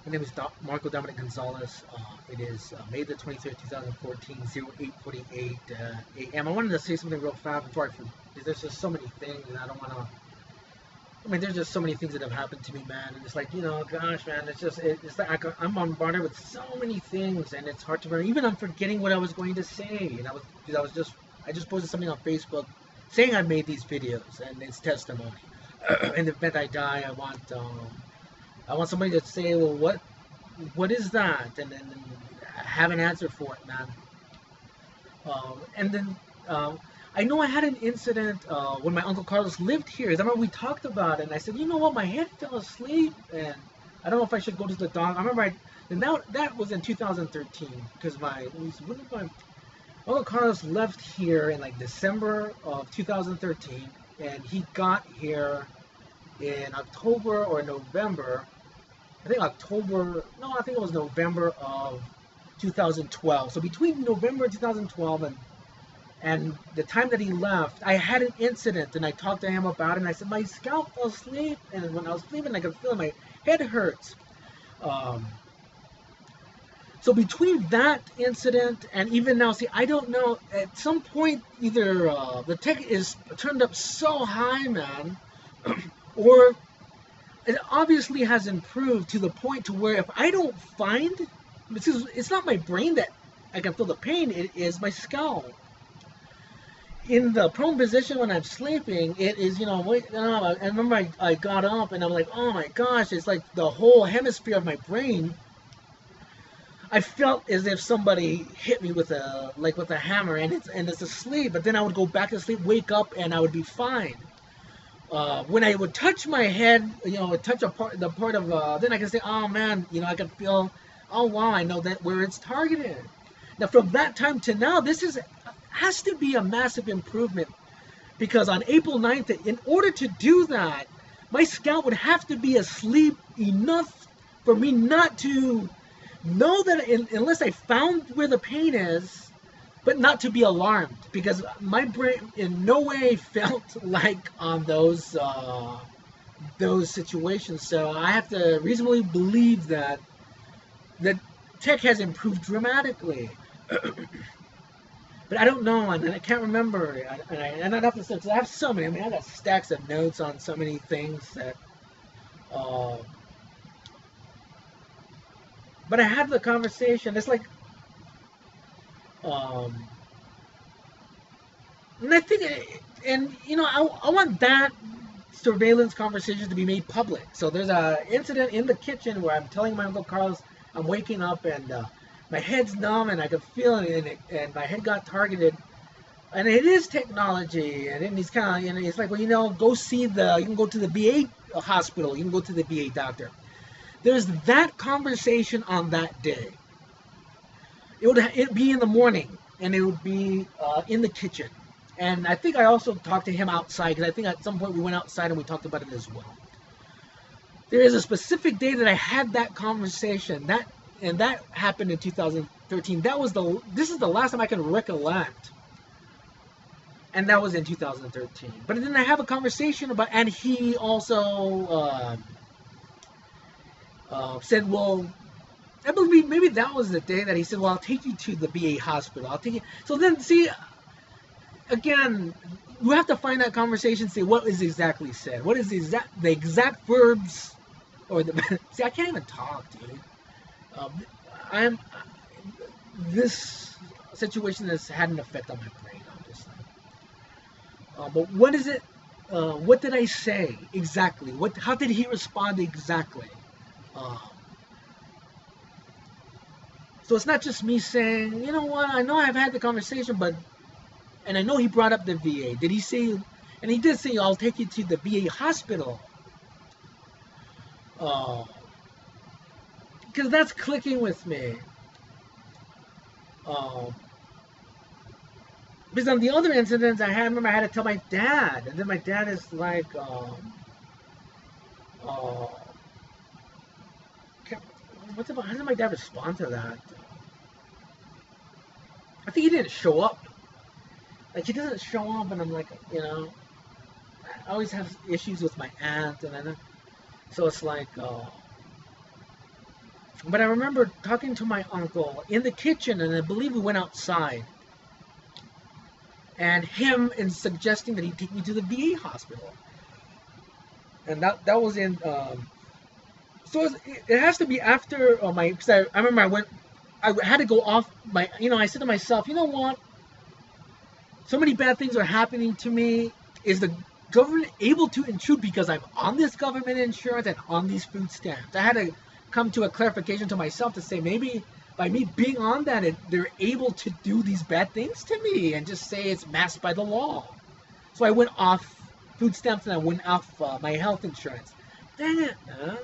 My name is Marco Dominic Gonzalez. It is May the 23rd, 2014, 08:48 a.m. I wanted to say something real fast before I forget. There's just so many things, and I don't want to. I mean, there's just so many things that have happened to me, man. And it's like, gosh, man, it's like I'm bombarded with so many things, and it's hard to remember. Even I'm forgetting what I was going to say, and I just posted something on Facebook saying I made these videos, and it's testimony. In the event I die, I want somebody to say, well, what is that? And then have an answer for it, man. And then I know I had an incident when my Uncle Carlos lived here. I remember we talked about it, and I said, you know what, my head fell asleep, and I don't know if I should go to the doctor. I remember and that was in 2013, because when did my Uncle Carlos left here in like December of 2013, and he got here in October or November. I think October, no, I think it was November of 2012. So between November 2012 and the time that he left, I had an incident, and I talked to him about it, and I said, my scalp fell asleep, and when I was sleeping, I could feel my head hurts. So between that incident and even now, see, I don't know, at some point, either the tech is turned up so high, man, or it obviously has improved to the point to where if I don't find, it's not my brain that I can feel the pain, it is my scalp. In the prone position when I'm sleeping, it is, I remember I got up and I'm like, oh my gosh, it's like the whole hemisphere of my brain. I felt as if somebody hit me with a hammer, and it's asleep, but then I would go back to sleep, wake up, and I would be fine. When I would touch my head, touch the part of, then I can say, oh man, I can feel, oh wow, I know that where it's targeted. Now from that time to now, has to be a massive improvement, because on April 9th, in order to do that, my scalp would have to be asleep enough for me not to know that unless I found where the pain is, but not to be alarmed, because my brain in no way felt like on those situations. So I have to reasonably believe that the tech has improved dramatically. But I don't know, and I can't remember. And I'd have to say, I have so many. I mean, I got stacks of notes on so many things that. But I had the conversation. It's like, and I think, I want that surveillance conversation to be made public. So there's a incident in the kitchen where I'm telling my Uncle Carlos I'm waking up, and my head's numb, and I can feel it, and my head got targeted. And it is technology, and then he's kind of, it's like, well, you can go to the VA hospital, you can go to the VA doctor. There's that conversation on that day. It'd be in the morning, and it would be in the kitchen. And I think I also talked to him outside, because I think at some point we went outside and we talked about it as well. There is a specific day that I had that conversation, and that happened in 2013. This is the last time I can recollect. And that was in 2013. But then I have a conversation about, and he also said, well, I believe maybe that was the day that he said, well, I'll take you to the VA hospital. I'll take you. So then, see, again, you have to find that conversation, say what is exactly said. What is the exact verbs, or the, see, I can't even talk, dude. This situation has had an effect on my brain, obviously. But what is it? What did I say exactly? How did he respond exactly? So it's not just me saying, you know what, I know I've had the conversation, and I know he brought up the VA. Did he say, and he did say, I'll take you to the VA hospital. Because that's clicking with me. Because on the other incidents I remember I had to tell my dad, and then my dad is like, how did my dad respond to that? I think he didn't show up. Like, he doesn't show up, and I'm like, I always have issues with my aunt, so it's like, But I remember talking to my uncle in the kitchen, and I believe we went outside, and him in suggesting that he take me to the VA hospital, and that was in. So it has to be after my. Because I remember I had to go off my. I said to myself, you know what? So many bad things are happening to me. Is the government able to intrude because I'm on this government insurance and on these food stamps? I had to come to a clarification to myself to say maybe by me being on that, they're able to do these bad things to me and just say it's masked by the law. So I went off food stamps and I went off my health insurance. Dang it, man.